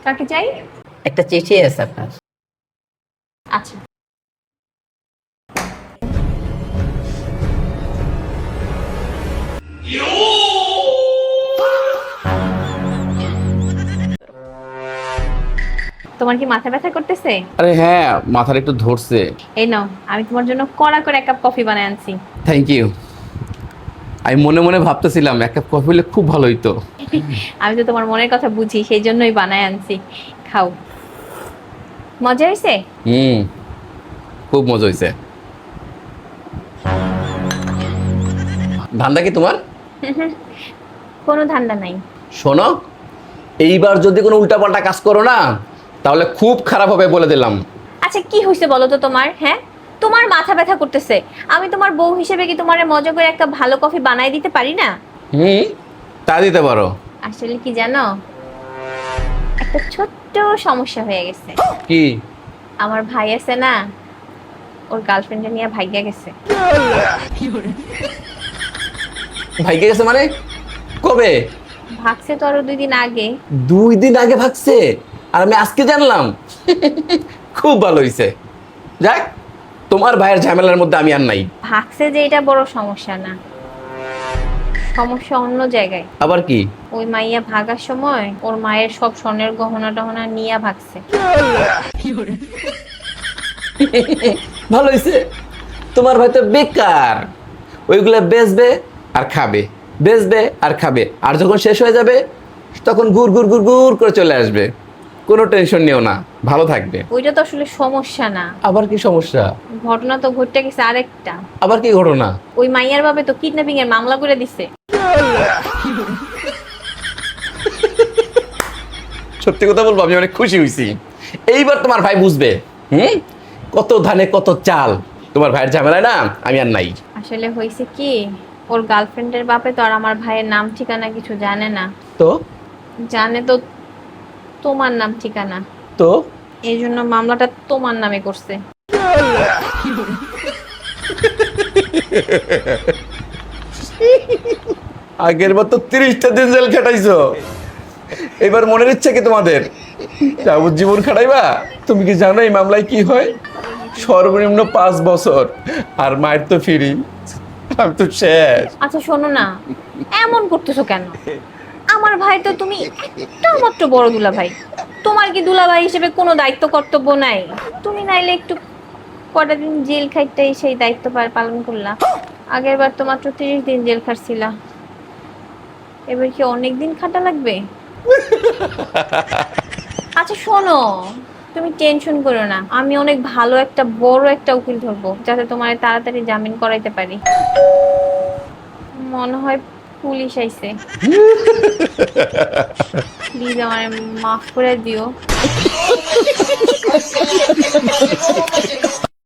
কাকে চাই? একটা চিঠি আছে আপনার। আচ্ছা। তোমার কি মাথা ব্যথা করতেছে? আরে হ্যাঁ, মাথার একটু ধরছে। এই নাও, আমি তোমার জন্য কড়া করে এক কাপ কফি বানায় আনছি। Thank you. আমি মনে মনে ভাবতেছিলাম এক কাপ কফি হলে খুব ভালো হইতো। আমি তো তোমার মনের কথা বুঝি, সেই জন্যই বানায় আনছি। খাও। মজা হয়েছে? হুম, খুব মজা হয়েছে। ধান্দা কি তোমার? কোনো ধান্দা নাই। শোনো, এইবার যদি কোনো উল্টাপাল্টা কাজ করো না, তাহলে খুব খারাপ হবে বলে দিলাম। আচ্ছা, কি হয়েছে বলো তো তোমার? হ্যাঁ, তোমার মাথা ব্যথা করতেছে, আমি তোমার বউ হিসেবে কি তোমার মজা করে একটা ভালো কফি বানাই দিতে পারি না? হুম, তা দিতে পারো। আসলে কি জানো, একটা ছোট্ট সমস্যা হয়ে গেছে। কি? আমার ভাই আছে না, ওর গার্লফ্রেন্ডে নিয়ে ভাইগা গেছে। ভাইকে গেছে মানে? কবে? ভাগছে তো আরো 2 দিন আগে। 2 দিন আগে ভাগছে, আর আমি আজকে জানলাম। খুব ভালো হয়েছে। যাক, তোমার ভাইয়ের ঝামেলার মধ্যে আমি আর নাই। ভাগছে যে এটা বড় সমস্যা না, সমস্যা অন্য জায়গায়। আবার কি? ওই মাইয়া ভাগার সময় ওর মায়ের সব স্বর্ণের গহনা টহনা নিয়ে ভাগছে। ভালো হয়েছে। তোমার ভাই তো বেকার, ওইগুলা বেচবে আর খাবে, বেচবে আর খাবে, আর যখন শেষ হয়ে যাবে তখন ঘুর ঘুর ঘুর ঘুর করে চলে আসবে। কোনো টেনশন নিও না, ভালো থাকবে। ওইটা তো আসলে সমস্যা না। আবার কি সমস্যা? ঘটনা তো ঘটে গেছে আরেকটা। আবার কি ঘটনা? ওই মাইয়ার বাবা তো কিডন্যাপিং এর মামলা করে দিছে। সত্যি কথা বলবো, আমি অনেক খুশি হয়েছি। এইবার তোমার ভাই বুঝবে, কত ধানে কত চাল। তোমার ভাইয়ের ঝামেলায় না আমি আর নাই। আসলে হয়েছে কি, ওর গার্লফ্রেন্ডের বাপে তো আর আমার ভাইয়ের নাম ঠিকানা কিছু জানে না। তো জানে তো তোমার নাম ঠিকানা, তো এই জন্য মামলাটা তোমার নামে করছে। আগের বার তো 30টা দিন জেল খাটাইছো, এবার মনের ইচ্ছা কি তোমাদের যাবজ্জীবন খাটাইবা? তুমি কি জানো এই মামলায় কি হয়? সর্বনিম্ন 5 বছর, আর মায়ের তো ফিরি। আমি তো শেষ। আচ্ছা শোনো না, এমন করতেছো কেন? আমার ভাই তো তুমি একটা মাত্র বড় দুলা ভাই, তোমার কি দুলা ভাই হিসেবে কোনো দায়িত্ব কর্তব্য নাই? তুমি নাইলে একটু কটা দিন জেল খাইতেই সেই দায়িত্ব পালন করলা। আগের বার তো মাত্র 30 দিন জেল খাটছিলা, এবার কি অনেক দিন খাটা লাগবে? আচ্ছা শোনো, তুমি টেনশন করো না, আমি অনেক ভালো একটা বড় একটা উকিল ধরবো, যাতে তোমার তাড়াতাড়ি জামিন করাইতে পারি। মনে হয় পুলিশ আইছে। প্লিজ আমারে মাফ করে দিও।